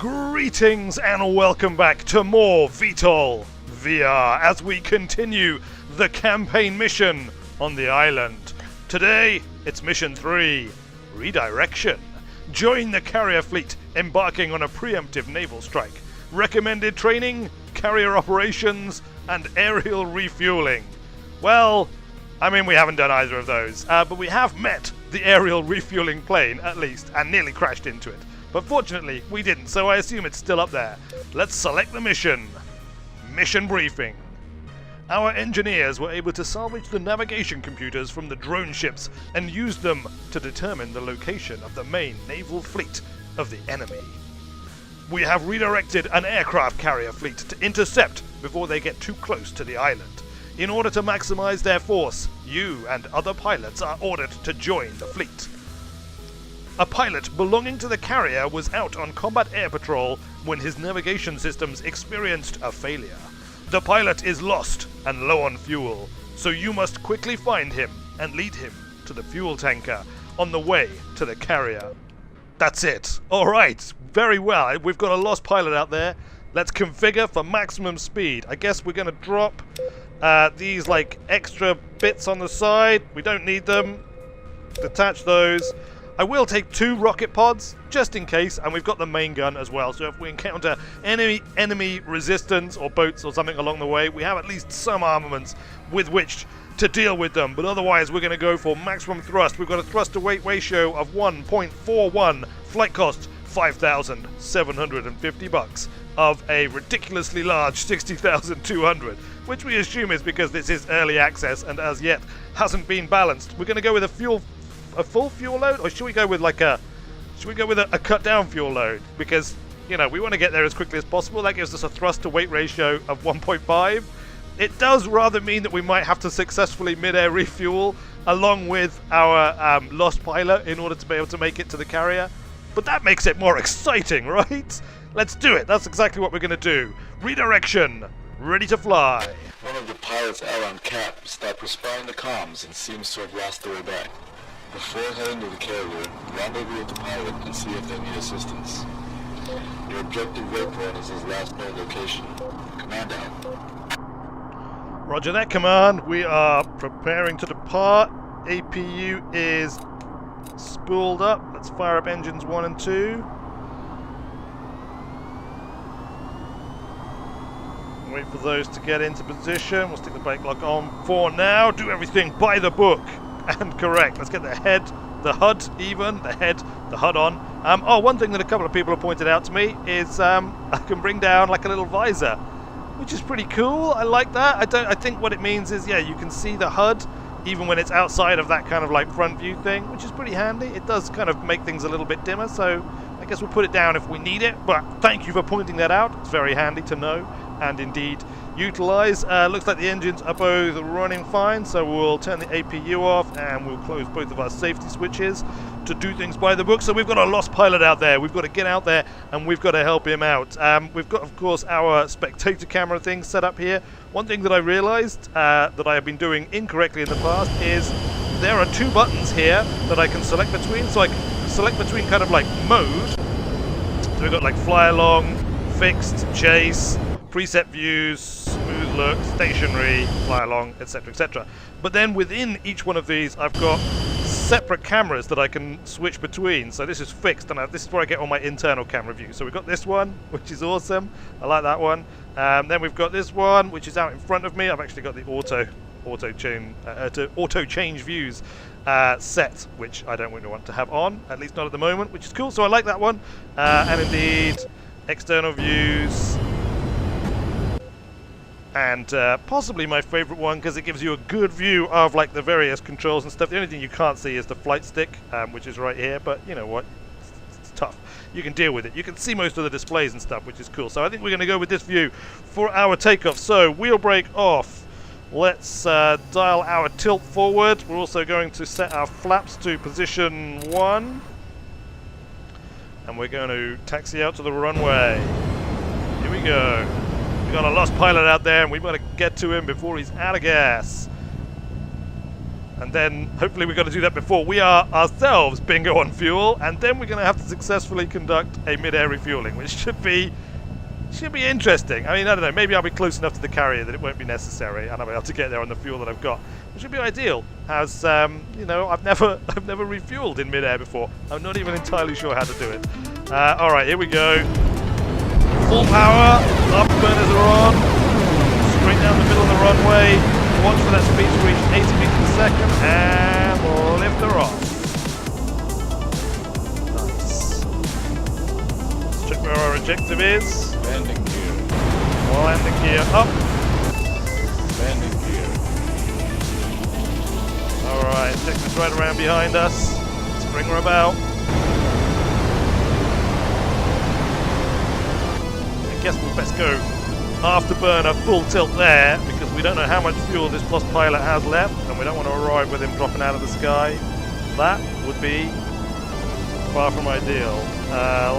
Greetings and welcome back to more VTOL VR as we continue the campaign mission on the island. Today, it's Mission 3, Redirection. Join the carrier fleet embarking on a preemptive naval strike. Recommended training, carrier operations, and aerial refueling. Well, I mean, we haven't done either of those, but we have met the aerial refueling plane, at least, and nearly crashed into it. But fortunately, we didn't, so I assume it's still up there. Let's select the mission. Mission briefing. Our engineers were able to salvage the navigation computers from the drone ships and use them to determine the location of the main naval fleet of the enemy. We have redirected an aircraft carrier fleet to intercept before they get too close to the island. In order to maximize their force, you and other pilots are ordered to join the fleet. A pilot belonging to the carrier was out on combat air patrol when his navigation systems experienced a failure. The pilot is lost and low on fuel, so you must quickly find him and lead him to the fuel tanker on the way to the carrier. That's it. Alright, very well. We've got a lost pilot out there. Let's configure for maximum speed. I guess we're going to drop these like extra bits on the side. We don't need them. Detach those. I will take 2 rocket pods, just in case, and we've got the main gun as well, so if we encounter enemy resistance or boats or something along the way, we have at least some armaments with which to deal with them, but otherwise we're going to go for maximum thrust. We've got a thrust-to-weight ratio of 1.41, flight cost $5,750 of a ridiculously large 60,200, which we assume is because this is early access and as yet hasn't been balanced. We're going to go with a full fuel load, or should we go with a cut down fuel load, because you know we want to get there as quickly as possible. That gives us a thrust to weight ratio of 1.5. It does rather mean that we might have to successfully mid-air refuel along with our lost pilot in order to be able to make it to the carrier, but that makes it more exciting, right? Let's do it. That's exactly what we're going to do. Redirection, ready to fly. One of the pilots out on cap stopped responding to comms and seems to have lost their way back. Before heading to the carrier, rendezvous with the pilot and see if they need assistance. Your objective waypoint is his last known location. Command out. Roger that, command. We are preparing to depart. APU is spooled up. Let's fire up engines 1 and 2. Wait for those to get into position. We'll stick the brake lock on for now. Do everything by the book. And correct. Let's get the head, the HUD even, the head, the HUD on. One thing that a couple of people have pointed out to me is I can bring down like a little visor, which is pretty cool. I like that. I think what it means is, yeah, you can see the HUD even when it's outside of that kind of like front view thing, which is pretty handy. It does kind of make things a little bit dimmer, so I guess we'll put it down if we need it, but thank you for pointing that out. It's very handy to know and indeed utilize. Looks like the engines are both running fine, so we'll turn the APU off and we'll close both of our safety switches to do things by the book. So we've got a lost pilot out there. We've got to get out there and we've got to help him out. We've got, of course, our spectator camera thing set up here. One thing that I realized that I have been doing incorrectly in the past is there are 2 buttons here that I can select between. So I can select between kind of like mode. So we've got like fly along, fixed, chase, preset views, smooth look, stationary, fly along, etc, etc. But then within each one of these I've got separate cameras that I can switch between. So this is fixed, and this is where I get all my internal camera view. So we've got this one, which is awesome. I like that one. Then we've got this one, which is out in front of me. I've actually got the auto change views set, which I don't really want to have on, at least not at the moment, which is cool. So I like that one. And indeed, external views. And possibly my favorite one, because it gives you a good view of like the various controls and stuff. The only thing you can't see is the flight stick, which is right here, but you know what, it's tough. You can deal with it. You can see most of the displays and stuff, which is cool. So I think we're going to go with this view for our takeoff. So wheel brake off. Let's dial our tilt forward. We're also going to set our flaps to position 1. And we're going to taxi out to the runway. Here we go. We've got a lost pilot out there and we've got to get to him before he's out of gas. And then hopefully we're going to do that before we are ourselves bingo on fuel, and then we're going to have to successfully conduct a mid-air refueling, which should be interesting. I mean, I don't know, maybe I'll be close enough to the carrier that it won't be necessary, and I'll be able to get there on the fuel that I've got, which should be ideal, as you know, I've never refueled in mid-air before. I'm not even entirely sure how to do it. All right, here we go. Full power, afterburners are on, straight down the middle of the runway. Watch for that speed to reach 80 meters per second, and we'll lift her off. Nice. Let's check where our objective is. Landing gear. Landing gear up. Landing gear. Alright, Texas right around behind us. Let's bring her about. I guess we'll best go afterburner full tilt there, because we don't know how much fuel this Lost pilot has left, and we don't want to arrive with him dropping out of the sky. That would be far from ideal.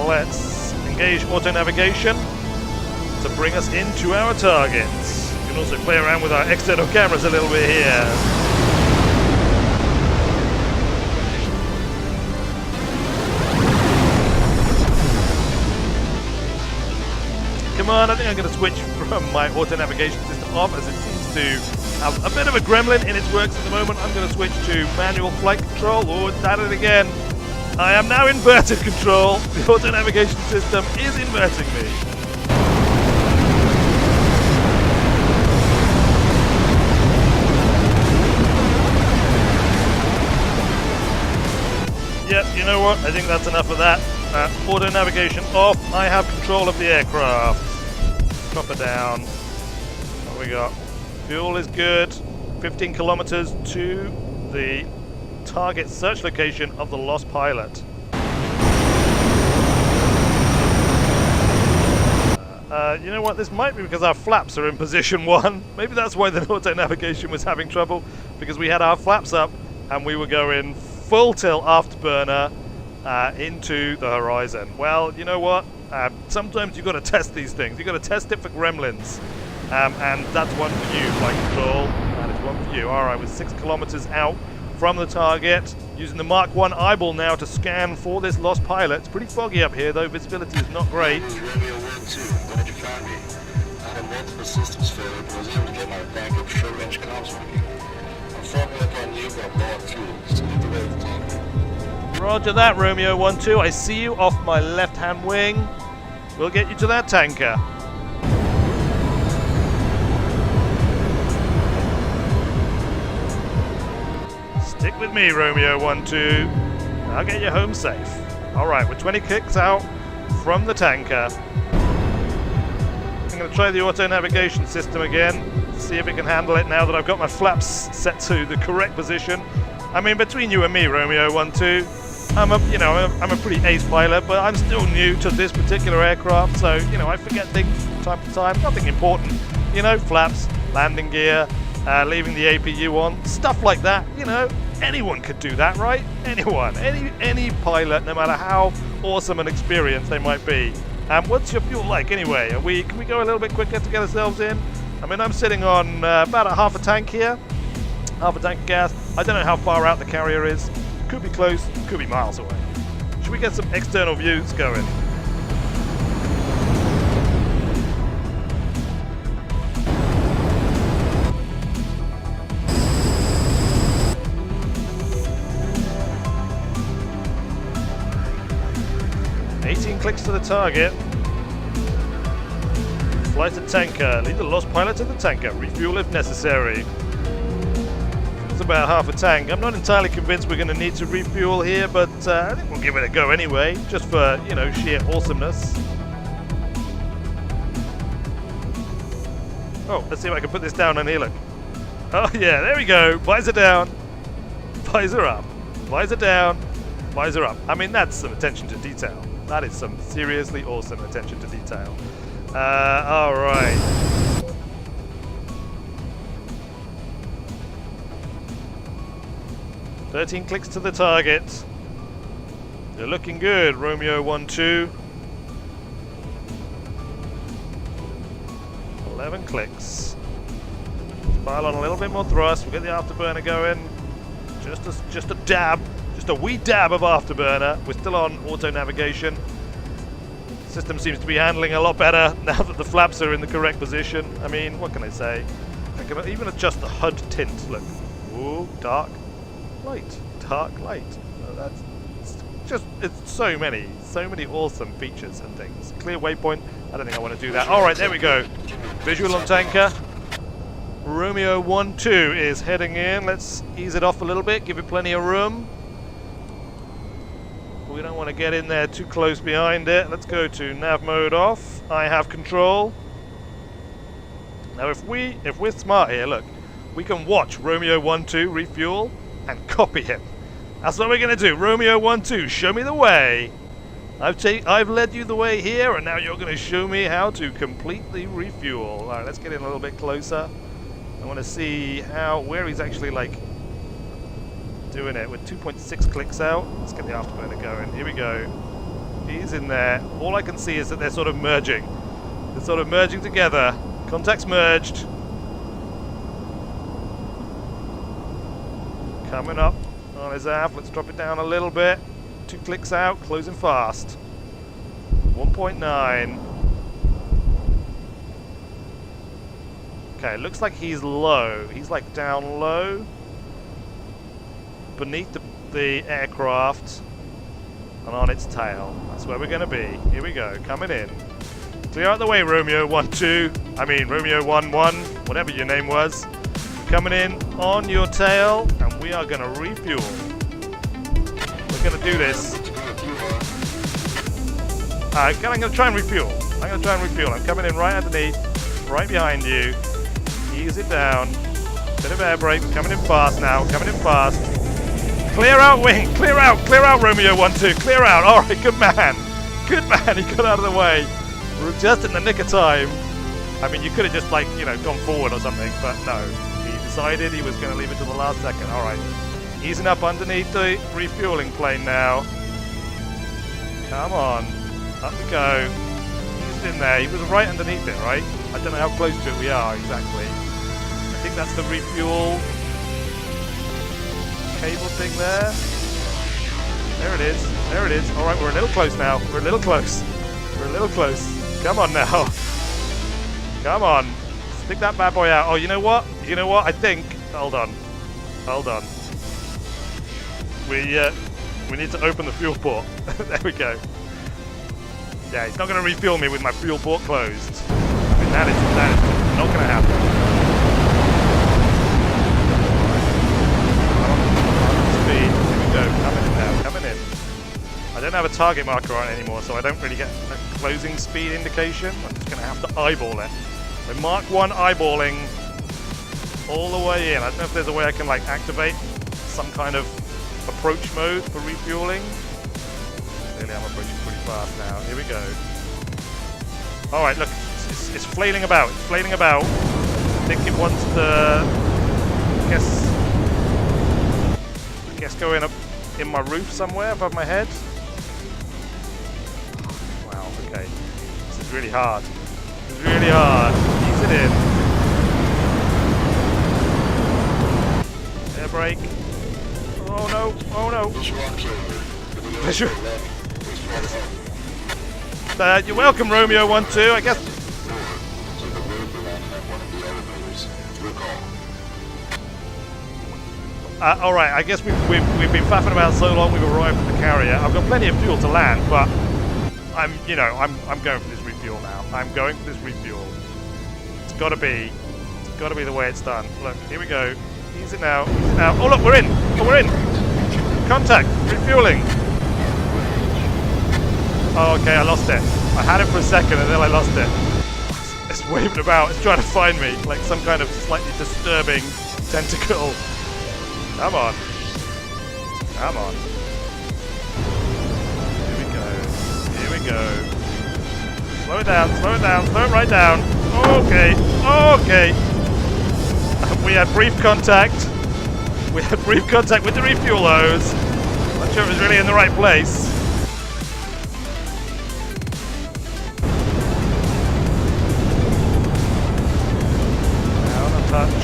Let's engage auto navigation to bring us into our targets. We can also play around with our external cameras a little bit here. Come on, I think I'm going to switch from my auto navigation system off, as it seems to have a bit of a gremlin in its works at the moment. I'm going to switch to manual flight control. Oh, it's at it again. I am now inverted control. The auto navigation system is inverting me. Yep, you know what? I think that's enough of that. Auto navigation off. I have control of the aircraft. Drop her down. What we got? Fuel is good. 15 kilometers to the target search location of the lost pilot. You know what? This might be because our flaps are in position 1. Maybe that's why the auto navigation was having trouble, because we had our flaps up and we were going full tilt afterburner into the horizon. Well, you know what? Sometimes you've got to test these things. You've got to test it for gremlins. And that's one for you, flight control. That is one for you. Alright, we're 6 kilometers out from the target. Using the Mark 1 eyeball now to scan for this lost pilot. It's pretty foggy up here, though. Visibility is not great. Romeo 1-2, glad you found me. I had multiple systems failure, but was able to get my backup short-range comms working. I'm following up on you, but I'm low on fuel, so leave the way of the tanker. Roger that, Romeo 1-2. I see you off my left-hand wing. We'll get you to that tanker. Stick with me, Romeo 1-2. I'll get you home safe. Alright, we're 20 clicks out from the tanker. I'm going to try the auto navigation system again. See if it can handle it now that I've got my flaps set to the correct position. I mean, between you and me, Romeo 1-2, I'm a pretty ace pilot, but I'm still new to this particular aircraft, so, I forget things from time to time. Nothing important. Flaps, landing gear, leaving the APU on, stuff like that. Anyone could do that, right? Anyone. Any pilot, no matter how awesome an experience they might be. What's your fuel like anyway? Can we go a little bit quicker to get ourselves in? I mean, I'm sitting on about a half a tank here. Half a tank of gas. I don't know how far out the carrier is. Could be close, could be miles away. Should we get some external views going? Clicks to the target. Flight to tanker. Lead the lost pilot to the tanker. Refuel if necessary. It's about half a tank. I'm not entirely convinced we're going to need to refuel here, but I think we'll give it a go anyway, just for, sheer awesomeness. Oh, let's see if I can put this down on here, look. Oh yeah, there we go. Visor down. Visor up. Visor down. Visor up. I mean, that's some attention to detail. That is some seriously awesome attention to detail. Alright. "13 clicks to the target. You're looking good, Romeo 1-2. 11 clicks. Let's pile on a little bit more thrust. We'll get the afterburner going. Just a dab. Just a wee dab of afterburner. We're still on auto navigation. System seems to be handling a lot better now that the flaps are in the correct position. I mean, what can I say? I can even adjust the HUD tint. Look. Ooh, dark, light, dark, light. It's so many awesome features and things. Clear waypoint. I don't think I want to do that. All right, there we go. Visual on tanker. Romeo 1-2 is heading in. Let's ease it off a little bit. Give it plenty of room. We don't want to get in there too close behind it. Let's go to nav mode off. I have control. Now, if we're smart here, look, we can watch Romeo 1-2 refuel and copy him. That's what we're going to do. Romeo 1-2, show me the way. I've led you the way here, and now you're going to show me how to completely refuel. All right, let's get in a little bit closer. I want to see where he's actually like doing it with 2.6 clicks out. Let's get the afterburner going. Here we go. He's in there. All I can see is that they're sort of merging. They're sort of merging together. Contacts merged. Coming up on his aft. Let's drop it down a little bit. 2 clicks out. Closing fast. 1.9. Okay, looks like he's low. He's like down low. Beneath the aircraft. And on its tail. That's where we're going to be. Here we go. Coming in. Clear out the way, Romeo 1-2. I mean, Romeo 1-1. Whatever your name was. Coming in on your tail. And we are going to refuel. We're going to do this. I'm going to try and refuel. I'm coming in right underneath. Right behind you. Ease it down. Bit of air brake. Coming in fast now. Coming in fast. Clear out wing. Clear out, Romeo 1-2. Clear out. All right, good man. Good man. He got out of the way. We're just in the nick of time. I mean, you could have just, like, gone forward or something, but no. He decided he was going to leave it to the last second. All right. Easing up underneath the refueling plane now. Come on. Up we go. He's in there. He was right underneath it, right? I don't know how close to it we are exactly. I think that's the refuel cable thing there. There it is. There it is. All right, we're a little close now. We're a little close. Come on now. Come on. Stick that bad boy out. Oh, you know what? I think. Hold on. We need to open the fuel port. There we go. Yeah, he's not going to refuel me with my fuel port closed. I mean, that is not going to happen. Coming in. I don't have a target marker on it anymore, so I don't really get a closing speed indication. I'm just going to have to eyeball it. So Mark 1 eyeballing all the way in. I don't know if there's a way I can like activate some kind of approach mode for refueling. Clearly I'm approaching pretty fast now. Here we go. Alright, look. It's flailing about. I think it wants to... I guess going up in my roof somewhere above my head. Wow, okay. This is really hard. Ease it in. Air brake. Oh no. You're welcome, Romeo 1-2, I guess. Alright, I guess we've been faffing about so long we've arrived at the carrier. I've got plenty of fuel to land, but I'm going for this refuel now. It's gotta be the way it's done. Look, here we go. Ease it now. Oh look, we're in! Contact! Refueling! Oh, okay, I lost it. I had it for a second and then I lost it. It's waving about, it's trying to find me, like some kind of slightly disturbing tentacle. Come on. Here we go. Slow it right down. Okay. We had brief contact with the refuel hose. Not sure it was really in the right place. Down a touch.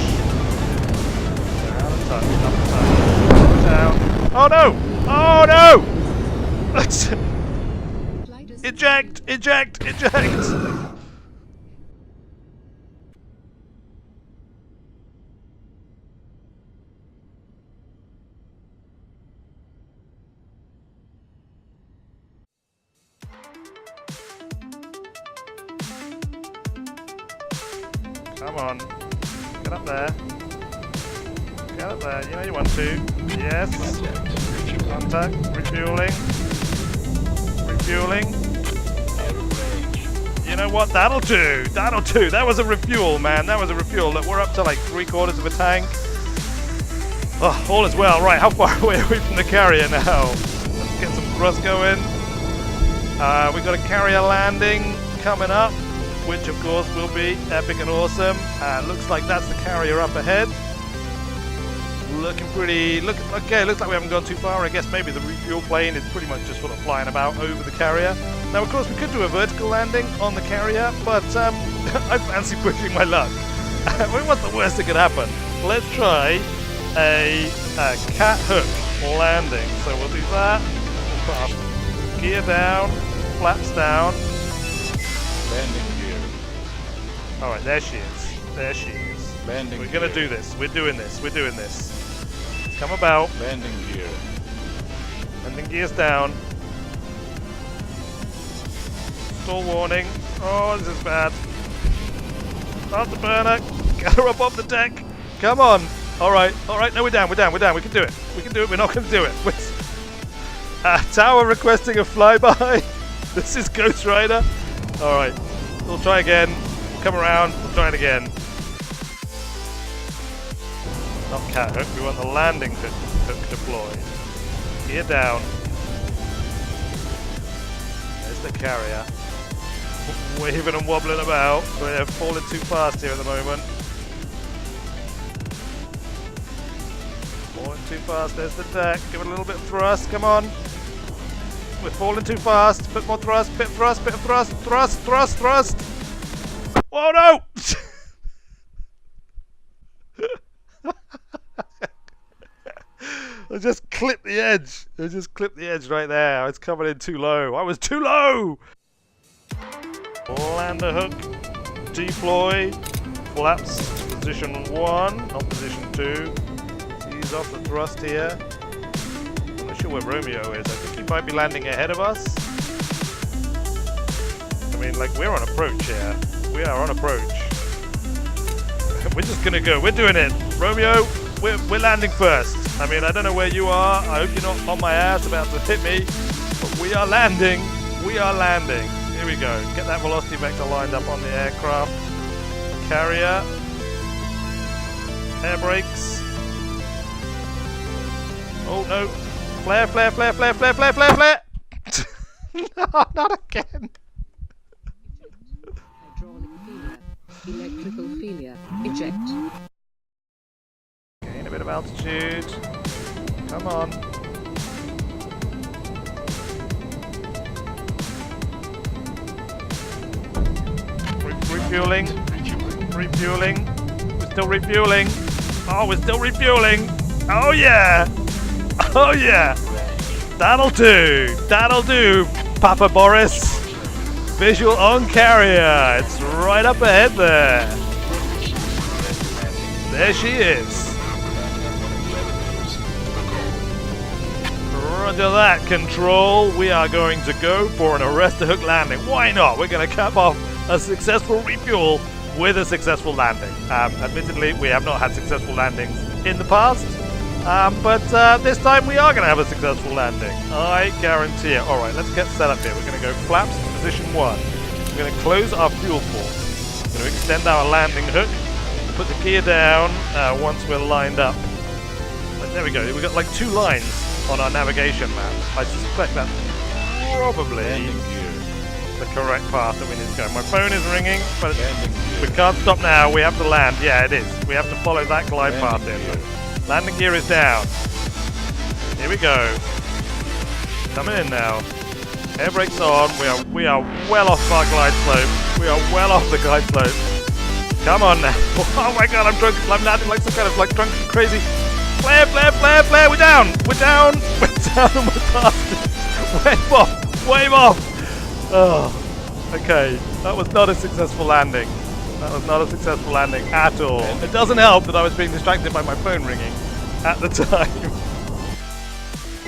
Oh no! Oh no! Let's eject! Eject! Eject! Come on. Get up there. Get up there. You know you want to. Yes. Contact. Refueling. Refueling. You know what? That'll do. That'll do. That was a refuel, man. That was a refuel. Look, we're up to like 3/4 of a tank. Oh, all is well. Right, how far away are we from the carrier now? Let's get some thrust going. We've got a carrier landing coming up, which of course will be epic and awesome. Looks like that's the carrier up ahead. Looking pretty, okay, looks like we haven't gone too far. I guess maybe the refuel plane is pretty much just sort of flying about over the carrier. Now of course we could do a vertical landing on the carrier, but I fancy pushing my luck. I mean, what's the worst that could happen? Let's try a cat hook landing. So we'll do that. We'll put our gear down, flaps down. Landing gear. Alright, there she is. There she is. Landing We're gonna do this. We're doing this. We're doing this. Come about. Landing gear. Landing gears down. Stall warning. Oh, this is bad. Start the burner. Get her up off the deck. Come on. Alright. Alright. No, we're down. We're down. We're down. We can do it. We can do it. We're not gonna do it. Tower requesting a flyby. This is Ghost Rider. Alright. We'll try again. We'll come around. We'll try it again. Not cat hook, we want the landing hook deployed. Gear down. There's the carrier. Waving and wobbling about. We're falling too fast here at the moment. Falling too fast, there's the deck. Give it a little bit of thrust, come on. We're falling too fast. Bit more thrust, bit of thrust, bit of thrust, thrust, thrust, thrust. Oh no! I just clipped the edge. I just clipped the edge right there. I was coming in too low. I was too low! Lander hook. Deploy. Flaps. Position 1, not position 2. Ease off the thrust here. I'm not sure where Romeo is. I think he might be landing ahead of us. I mean, like, we're on approach here. We are on approach. We're just gonna go. We're doing it. Romeo, we're landing first. I mean, I don't know where you are. I hope you're not on my ass about to hit me. But we are landing. We are landing. Here we go. Get that velocity vector lined up on the aircraft. Carrier. Air brakes. Oh no. Flare, flare, flare, flare, flare, flare, flare, flare. No, not again. Hydraulic failure. Electrical failure. Eject. Gain a bit of altitude. Come on. Refueling. Refueling. We're still refueling. Oh, we're still refueling. Oh yeah. Oh yeah. That'll do. That'll do, Papa Boris. Visual on carrier. It's right up ahead there. There she is. Roger that, Control. We are going to go for an arrest the hook landing. Why not? We're going to cap off a successful refuel with a successful landing. Admittedly, we have not had successful landings in the past, but this time we are going to have a successful landing. I guarantee it. All right, let's get set up here. We're going to go flaps to position 1. We're going to close our fuel port. We're going to extend our landing hook. Put the gear down once we're lined up. But there we go. We've got like 2 lines on our navigation map. I suspect that's probably the correct path that we need to go. My phone is ringing, but we can't stop now. We have to land. Yeah, it is. We have to follow that glide path in. Landing gear is down. Here we go. Coming in now. Air brakes on. We are well off our glide slope. We are well off the glide slope. Come on now. Oh my god, I'm drunk. I'm landing like some kind of like drunk crazy. Flare, flare, flare, flare. We're down. We're down. We're down and we're past it. Wave off. Wave off. Oh, okay. That was not a successful landing. That was not a successful landing at all. It doesn't help that I was being distracted by my phone ringing at the time.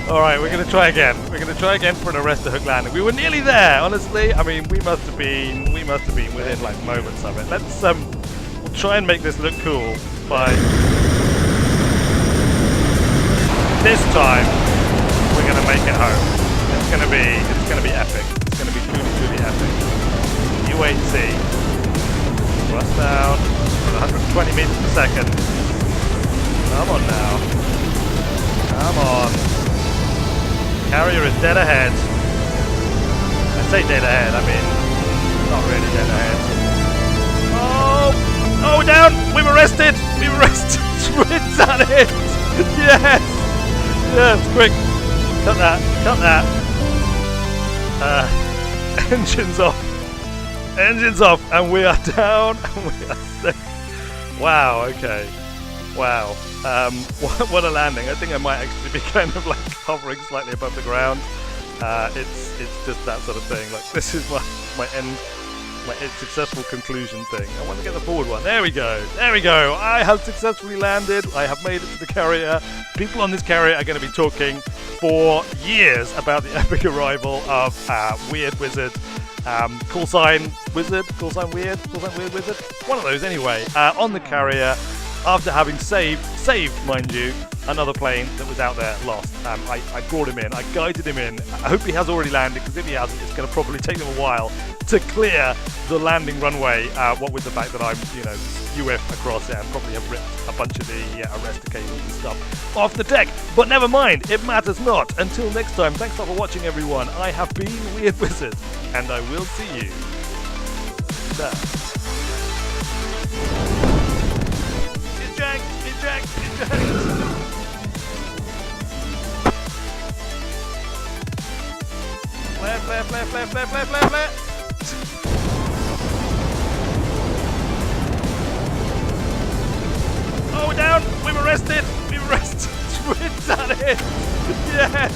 Alright, we're going to try again. We're going to try again for an arrest the hook landing. We were nearly there, honestly. I mean, we must have been within like moments of it. Let's we'll try and make this look cool by this time we're going to make it home. It's going to be epic. It's going to be truly, truly epic. You wait and see. Thrust down at 120 meters per second. Come on now. Come on. Carrier is dead ahead. I say dead ahead, I mean, not really dead ahead. Oh! Oh, down! We've arrested! We've arrested! Twins at it! Yes! Yes, quick! Cut that! Cut that! Engines off! Engines off! And we are down! And we are safe! Wow, okay. Wow. What a landing. I think I might actually be kind of like hovering slightly above the ground. It's just that sort of thing. Like, this is my successful conclusion thing. I want to get the forward one. There we go. There we go. I have successfully landed. I have made it to the carrier. People on this carrier are going to be talking for years about the epic arrival of Weird Wizard. Call sign Wizard? Call sign Weird? Call sign Weird Wizard? One of those anyway. On the carrier. After having saved, mind you, another plane that was out there lost. I brought him in, I guided him in. I hope he has already landed, because if he hasn't, it's going to probably take them a while to clear the landing runway, what with the fact that I'm, UF across it and probably have ripped a bunch of the arrestor cables and stuff off the deck. But never mind, it matters not. Until next time, thanks a lot for watching, everyone. I have been Weird Wizard, and I will see you there. Eject! Flare! Oh, down! We've arrested! Twins at it! Yes!